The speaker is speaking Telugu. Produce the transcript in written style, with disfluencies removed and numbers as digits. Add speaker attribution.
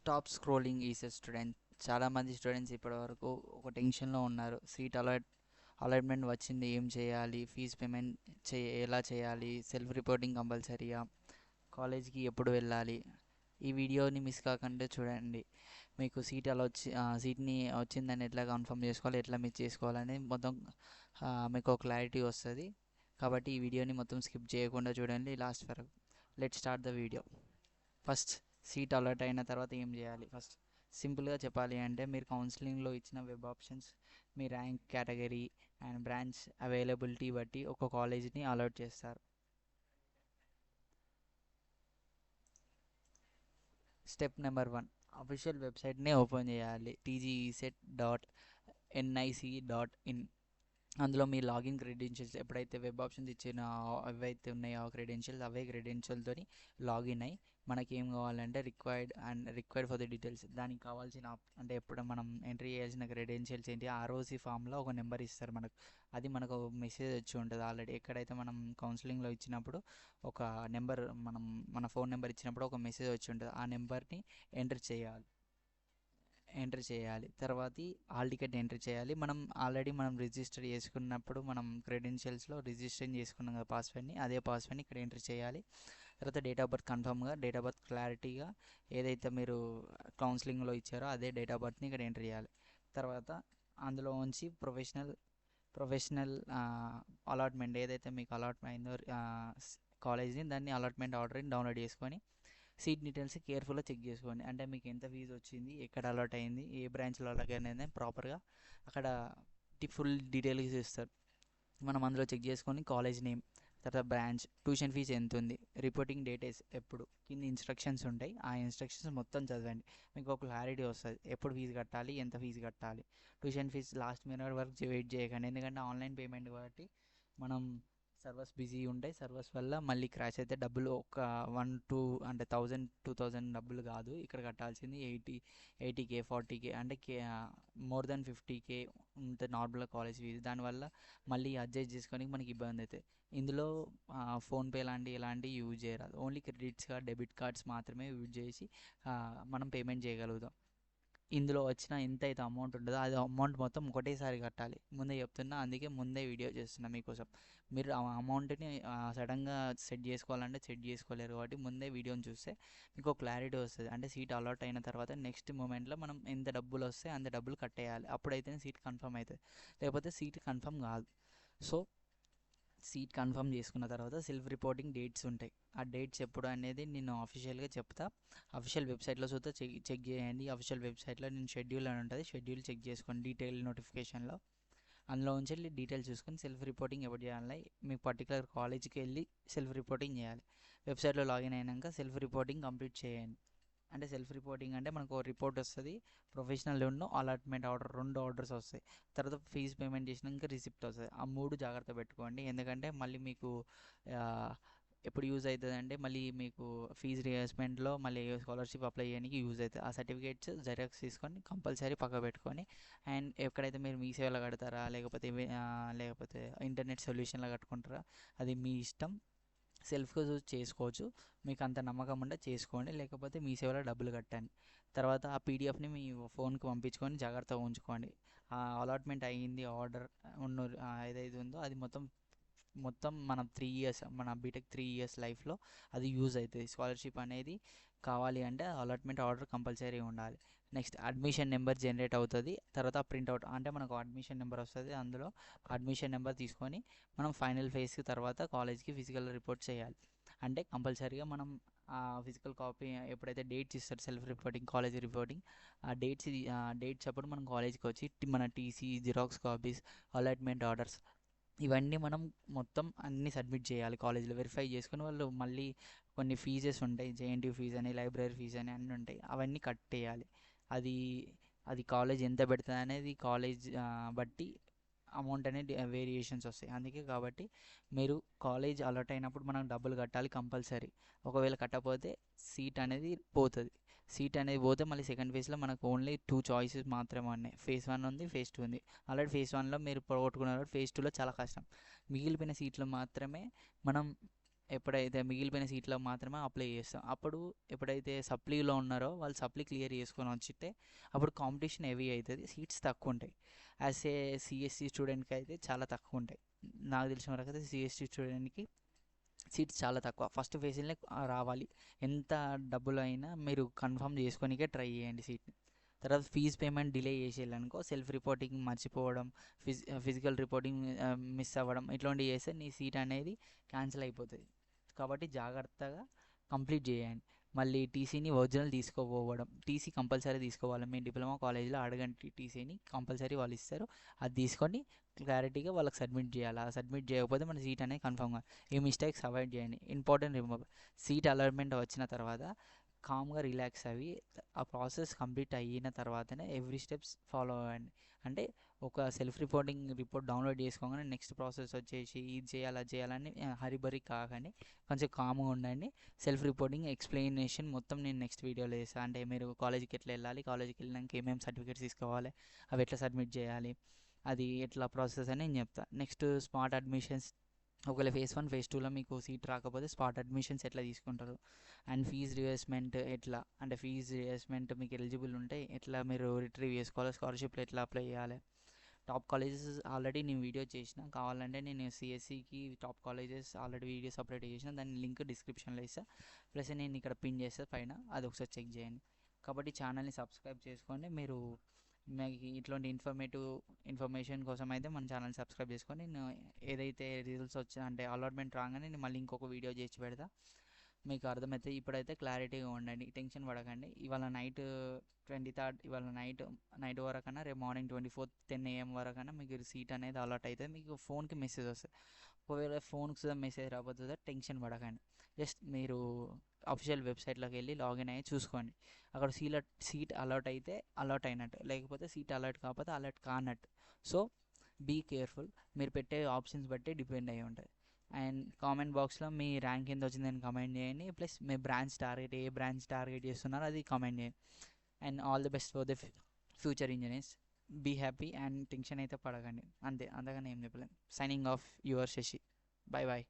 Speaker 1: Stop scrolling is a student. చాలామంది స్టూడెంట్స్ ఇప్పటివరకు ఒక టెన్షన్లో ఉన్నారు. సీట్ అలాట్మెంట్ వచ్చింది, ఏం చేయాలి, ఫీజ్ పేమెంట్ ఎలా చేయాలి, సెల్ఫ్ రిపోర్టింగ్ కంపల్సరీగా, కాలేజ్కి ఎప్పుడు వెళ్ళాలి. ఈ వీడియోని మిస్ కాకుండా చూడండి. మీకు సీట్ అలా సీట్ని వచ్చిందని ఎట్లా కన్ఫర్మ్ చేసుకోవాలి, ఎట్లా మిస్ చేసుకోవాలని మొత్తం మీకు ఒక క్లారిటీ వస్తుంది. కాబట్టి ఈ వీడియోని మొత్తం స్కిప్ చేయకుండా చూడండి లాస్ట్ వరకు. Let start the video. First, seat alert అయిన తర్వాత ఏం చేయాలి? ఫస్ట్ సింపుల్గా చెప్పాలి అంటే, మీరు కౌన్సిలింగ్లో ఇచ్చిన web options me rank, category and branch availability బట్టి ఒక కాలేజ్ని అలర్ట్ చేస్తారు. స్టెప్ నెంబర్ 1, అఫీషియల్ వెబ్సైట్ని ఓపెన్ చేయాలి. tgecet.nic.in. అందులో మీ లాగిన్ క్రెడెన్షియల్స్ ఎప్పుడైతే వెబ్ ఆప్షన్స్ ఇచ్చిన అవైతే ఉన్నాయో ఆ క్రెడెన్షియల్స్, అవే క్రెడెన్షియల్తో లాగిన్ అయ్యి మనకి ఏం కావాలంటే రిక్వైర్డ్ ఫర్ ది డీటెయిల్స్, దానికి కావాల్సిన అంటే ఎప్పుడు మనం ఎంట్రీ చేయాల్సిన క్రెడెన్షియల్స్ ఏంటి, ఆర్ఓసి ఫామ్లో ఒక నెంబర్ ఇస్తారు మనకు. అది మనకు మెసేజ్ వచ్చి ఉంటుంది ఆల్రెడీ. ఎక్కడైతే మనం కౌన్సిలింగ్లో ఇచ్చినప్పుడు ఒక నెంబర్, మన ఫోన్ నెంబర్ ఇచ్చినప్పుడు ఒక మెసేజ్ వచ్చి ఉంటుంది. ఆ నెంబర్ని ఎంటర్ చేయాలి. తర్వాత హాల్ టికెట్ ఎంటర్ చేయాలి. మనం రిజిస్టర్ చేసుకున్నప్పుడు మనం క్రెడెన్షియల్స్లో రిజిస్ట్రేషన్ చేసుకున్నాం కదా పాస్వర్డ్ని, అదే పాస్వర్డ్ని ఇక్కడ ఎంటర్ చేయాలి. తర్వాత డేట్ ఆఫ్ బర్త్ కన్ఫర్మ్గా, డేట్ ఆఫ్ బర్త్ క్లారిటీగా ఏదైతే మీరు కౌన్సిలింగ్లో ఇచ్చారో అదే డేట్ ఆఫ్ బర్త్ని ఇక్కడ ఎంటర్ చేయాలి. తర్వాత అందులో ఉంచి ప్రొఫెషనల్ అలాట్మెంట్ ఏదైతే మీకు అలాట్ అయిందో కాలేజ్ని, దాన్ని అలాట్మెంట్ ఆర్డర్ని డౌన్లోడ్ చేసుకొని సీట్ డీటెయిల్స్ కేర్ఫుల్గా చెక్ చేసుకోండి. అంటే మీకు ఎంత ఫీజు వచ్చింది, ఎక్కడ అలాట్ అయింది, ఏ బ్రాంచ్లో అలాట్ అయింది ప్రాపర్గా అక్కడ ఫుల్ డీటెయిల్స్ ఇస్తారు. మనం అందులో చెక్ చేసుకొని కాలేజ్ నేమ్, తర్వాత బ్రాంచ్, ట్యూషన్ ఫీజు ఎంత ఉంది, రిపోర్టింగ్ డేట్ ఎప్పుడు, కింద ఇన్స్ట్రక్షన్స్ ఉంటాయి. ఆ ఇన్స్ట్రక్షన్స్ మొత్తం చదవండి. మీకు ఒక క్లారిటీ వస్తుంది ఎప్పుడు ఫీజు కట్టాలి, ఎంత ఫీజు కట్టాలి. ట్యూషన్ ఫీజు లాస్ట్ మినిట్ వరకు వెయిట్ చేయకండి, ఎందుకంటే ఆన్లైన్ పేమెంట్ కాబట్టి మనం సర్వర్స్ బిజీ ఉంటాయి. సర్వర్స్ వల్ల మళ్ళీ క్రాష్ అయితే డబ్బులు ఒక 1-2 అంటే 1000-2000 డబ్బులు కాదు ఇక్కడ కట్టాల్సింది. 80K 40K అంటే మోర్ దెన్ 50K ఉంటే నార్మల్గా కాలేజ్ ఫీజు. దానివల్ల మళ్ళీ అడ్జస్ట్ చేసుకొని మనకి ఇబ్బంది అవుతుంది. ఇందులో ఫోన్పే ఎలాంటివి యూజ్ చేయరాదు. Only credits card, debit cards మాత్రమే యూజ్ చేసి మనం పేమెంట్ చేయగలుగుతాం. ఇందులో వచ్చిన ఎంతైతే అమౌంట్ ఉంటుందో అది అమౌంట్ మొత్తం ఒకటేసారి కట్టాలి. ముందే చెప్తున్నా, అందుకే ముందే వీడియో చేస్తున్నా మీకోసం. మీరు ఆ అమౌంట్ని సడన్గా సెట్ చేసుకోవాలంటే సెట్ చేసుకోలేరు. కాబట్టి ముందే వీడియోని చూస్తే మీకు క్లారిటీ వస్తుంది. అంటే సీట్ అలాట్ అయిన తర్వాత నెక్స్ట్ మూమెంట్లో మనం ఎంత డబ్బులు వస్తే అంత డబ్బులు కట్టేయాలి. అప్పుడైతే సీట్ కన్ఫర్మ్ అవుతుంది, లేకపోతే సీట్ కన్ఫర్మ్ కాదు. సో సీట్ కన్ఫర్మ్ చేసుకున్న తర్వాత సెల్ఫ్ రిపోర్టింగ్ డేట్స్ ఉంటాయి. ఆ డేట్స్ ఎప్పుడు అనేది నేను అఫీషియల్గా చెప్తా. అఫీషియల్ వెబ్సైట్లో చూస్తే చెక్ చేయండి. అఫీషియల్ వెబ్సైట్లో నేను షెడ్యూల్ అని ఉంటుంది, షెడ్యూల్ చెక్ చేసుకోండి. డీటెయిల్ నోటిఫికేషన్లో అందులో నుంచి వెళ్ళి డీటెయిల్స్ చూసుకొని సెల్ఫ్ రిపోర్టింగ్ ఎప్పుడు చేయాలి, మీకు పర్టికులర్ కాలేజ్కి వెళ్ళి సెల్ఫ్ రిపోర్టింగ్ చేయాలి. వెబ్సైట్లో లాగిన్ అయినాక సెల్ఫ్ రిపోర్టింగ్ కంప్లీట్ చేయండి. అంటే సెల్ఫ్ రిపోర్టింగ్ అంటే మనకు రిపోర్ట్ వస్తుంది, ప్రొఫెషనల్ అలాట్మెంట్ ఆర్డర్, 2 ఆర్డర్స్ వస్తాయి. తర్వాత ఫీజు పేమెంట్ చేసినాక రిసిప్ట్ వస్తుంది. ఆ 3 జాగ్రత్త పెట్టుకోండి, ఎందుకంటే మళ్ళీ మీకు ఎప్పుడు యూజ్ అవుతుంది అంటే మళ్ళీ మీకు ఫీజు రియంబర్స్మెంట్లో మళ్ళీ స్కాలర్షిప్ అప్లై చేయడానికి యూజ్ అవుతుంది. ఆ సర్టిఫికేట్స్ జెరాక్స్ తీసుకొని కంపల్సరీ పక్క పెట్టుకొని, అండ్ ఎక్కడైతే మీరు మీ సేవలో కడతారా లేకపోతే ఇంటర్నెట్ సొల్యూషన్లో కట్టుకుంటారా అది మీ ఇష్టం. సెల్ఫ్గా చూసి చేసుకోవచ్చు. మీకు అంత నమ్మకం ఉంటే చేసుకోండి, లేకపోతే మీ సేవలో డబ్బులు కట్టండి. తర్వాత ఆ పీడిఎఫ్ని మీ ఫోన్కి పంపించుకొని జాగ్రత్తగా ఉంచుకోండి. అలాట్మెంట్ అయ్యింది ఆర్డర్ ఏదైతే ఉందో అది మొత్తం మనం 3 ఇయర్స్, మన బీటెక్ 3 ఇయర్స్ లైఫ్లో అది యూజ్ అవుతుంది. స్కాలర్షిప్ అనేది కావాలి అంటే అలాట్మెంట్ ఆర్డర్ కంపల్సరీ ఉండాలి. నెక్స్ట్ అడ్మిషన్ నెంబర్ జనరేట్ అవుతుంది. తర్వాత ప్రింట్అవుట్ అంటే మనకు అడ్మిషన్ నెంబర్ వస్తుంది. అందులో అడ్మిషన్ నెంబర్ తీసుకొని మనం ఫైనల్ ఫేజ్కి తర్వాత కాలేజ్కి ఫిజికల్ రిపోర్ట్ చేయాలి. అంటే కంపల్సరీగా మనం ఆ ఫిజికల్ కాపీ ఎప్పుడైతే డేట్స్ ఇస్తారు సెల్ఫ్ రిపోర్టింగ్, కాలేజ్ రిపోర్టింగ్, ఆ డేట్స్ అప్పుడు మనం కాలేజ్కి వచ్చి మన TC, xerox copies, allotment orders ఇవన్నీ మనం మొత్తం అన్నీ సబ్మిట్ చేయాలి. కాలేజ్లో వెరిఫై చేసుకుని వాళ్ళు మళ్ళీ కొన్ని ఫీజెస్ ఉంటాయి, జేఎన్టీయూ ఫీజు అని, లైబ్రరీ ఫీజు అని అన్నీ ఉంటాయి, అవన్నీ కట్టేయాలి. అది అది కాలేజ్ ఎంత పెడుతుంది అనేది కాలేజ్ బట్టి అమౌంట్ అనేది వేరియేషన్స్ వస్తాయి. అందుకే కాబట్టి మీరు కాలేజ్ అలర్ట్ అయినప్పుడు మనం డబ్బులు కట్టాలి కంపల్సరీ. ఒకవేళ కట్టకపోతే సీట్ అనేది పోతుంది. సీట్ అనేది పోతే మళ్ళీ సెకండ్ ఫేజ్లో మనకు ఓన్లీ 2 చాయిసెస్ మాత్రమే ఉన్నాయి. ఫేజ్ 1 ఉంది, ఫేజ్ 2 ఉంది. ఆల్రెడీ ఫేజ్ 1లో మీరు పోగొట్టుకున్నారు, ఫేజ్ 2లో చాలా కష్టం. మిగిలిపోయిన సీట్లు మాత్రమే మనం ఎప్పుడైతే మిగిలిపోయిన సీట్లో మాత్రమే అప్లై చేస్తాం. అప్పుడు ఎప్పుడైతే సప్లీలో ఉన్నారో వాళ్ళు సప్లీ క్లియర్ చేసుకొని వచ్చితే అప్పుడు కాంపిటీషన్ హెవీ అవుతుంది, సీట్స్ తక్కువ ఉంటాయి. యాజ్ ఏ సిఎస్సి స్టూడెంట్కి అయితే చాలా తక్కువ ఉంటాయి. నాకు తెలిసిన వరకు అయితే సిఎస్సి స్టూడెంట్కి సీట్స్ చాలా తక్కువ. ఫస్ట్ ఫేజ్లోనే రావాలి. ఎంత డబ్బులు అయినా మీరు కన్ఫర్మ్ చేసుకోనికే ట్రై చేయండి సీట్ని. తర్వాత ఫీజ్ పేమెంట్ డిలే చేసేయాలనుకో, సెల్ఫ్ రిపోర్టింగ్ మర్చిపోవడం, ఫిజికల్ రిపోర్టింగ్ మిస్ అవ్వడం, ఇట్లాంటివి చేస్తే నీ సీట్ అనేది క్యాన్సిల్ అయిపోతుంది. కాబట్టి జాగ్రత్తగా కంప్లీట్ చేయండి. మళ్ళీ టీసీని ఒరిజినల్ తీసుకోపోవడం, టీసీ కంపల్సరీ తీసుకోవాలి. మీ డిప్లొమా కాలేజ్లో అడగండి, టీసీని కంపల్సరీ వాళ్ళు ఇస్తారు. అది తీసుకొని క్లారిటీగా వాళ్ళకి సబ్మిట్ చేయాలి. ఆ సబ్మిట్ చేయకపోతే మన సీట్ అనేది కన్ఫర్మ్ కాదు. ఈ మిస్టేక్స్ అవాయిడ్ చేయండి. ఇంపార్టెంట్ రిమూవ్, సీట్ అలాట్మెంట్ వచ్చిన తర్వాత కామ్గా రిలాక్స్ అవి ఆ ప్రాసెస్ కంప్లీట్ అయిన తర్వాతనే ఎవ్రీ స్టెప్స్ ఫాలో అవ్వండి. అంటే ఒక సెల్ఫ్ రిపోర్ట్ డౌన్లోడ్ చేసుకోగానే నెక్స్ట్ ప్రాసెస్ వచ్చేసి ఇది చేయాలి అది చేయాలని హరిబరి కాకండి. కొంచెం కామ్గా ఉండండి. సెల్ఫ్ రిపోర్టింగ్ ఎక్స్ప్లెనేషన్ మొత్తం నేను నెక్స్ట్ వీడియోలో చేస్తాను. అంటే మీరు కాలేజీకి ఎట్లా వెళ్ళాలి, కాలేజీకి వెళ్ళినాక ఏమేమి సర్టిఫికేట్స్ తీసుకోవాలి, అవి ఎట్లా సబ్మిట్ చేయాలి, అది ఎట్లా ప్రాసెస్ అని నేను చెప్తాను. నెక్స్ట్ స్మార్ట్ అడ్మిషన్స్, ఒకవేళ ఫేజ్ 1 ఫేజ్ 2లో మీకు సీట్ రాకపోతే స్పాట్ అడ్మిషన్స్ ఎట్లా తీసుకుంటారు, అండ్ ఫీజ్ రివర్స్మెంట్ ఎట్లా, అంటే ఫీజ్ రివర్స్మెంట్ మీకు ఎలిజిబుల్ ఉంటే ఎట్లా మీరు రిట్రీవ్ చేసుకోవాలి, స్కాలర్షిప్లో ఎట్లా అప్లై చేయాలి. టాప్ కాలేజెస్ ఆల్రెడీ నేను వీడియో చేసిన, కావాలంటే నేను సిఎస్సికి top colleges already video separate చేసిన, దాని లింక్ డిస్క్రిప్షన్లో ఇస్తాను. ప్లస్ నేను ఇక్కడ పిన్ చేస్తాను పైన, అది ఒకసారి చెక్ చేయండి. కాబట్టి ఛానల్ని సబ్స్క్రైబ్ చేసుకోండి. మీరు మీకు ఇట్లాంటి ఇన్ఫర్మేషన్ కోసం అయితే మన ఛానల్ సబ్స్క్రైబ్ చేసుకొని, నేను ఏదైతే రిజల్ట్స్ వచ్చా అంటే అలాట్మెంట్ రాగానే నేను మళ్ళీ ఇంకొక వీడియో చేసి పెడతా, మీకు అర్థమవుతుంది. ఇప్పుడైతే క్లారిటీగా ఉండండి, టెన్షన్ పడకండి. ఇవాళ నైట్ 23rd, ఇవాళ నైట్ వరకన్నా రేపు మార్నింగ్ 24th 10 AM వరకన్నా మీకు సీట్ అనేది అలాట్ అవుతుంది. మీకు ఫోన్కి మెసేజ్ వస్తుంది. ఒకవేళ ఫోన్కి మెసేజ్ రాకపోతే టెన్షన్ పడకండి. జస్ట్ మీరు అఫీషియల్ వెబ్సైట్లోకి వెళ్ళి లాగిన్ అయ్యి చూసుకోండి. అక్కడ సీట్ అలర్ట్ అయితే అలర్ట్ అయినట్టు, లేకపోతే సీట్ అలర్ట్ కాకపోతే అలర్ట్ కానట్టు. So be careful. మీరు పెట్టే ఆప్షన్స్ బట్టి డిపెండ్ అయ్యి ఉంటుంది. అండ్ కామెంట్ బాక్స్లో మీ ర్యాంక్ ఎంత వచ్చిందని కామెంట్ చేయండి. ప్లస్ మీ ఏ బ్రాంచ్ టార్గెట్ చేస్తున్నారో అది కామెంట్ చేయండి. And all the best for the future engineers. Be happy and tension అయితే పడకండి. అంతే, అంతగానే ఏం చెప్పలేం. Signing off your Shashi. Bye bye.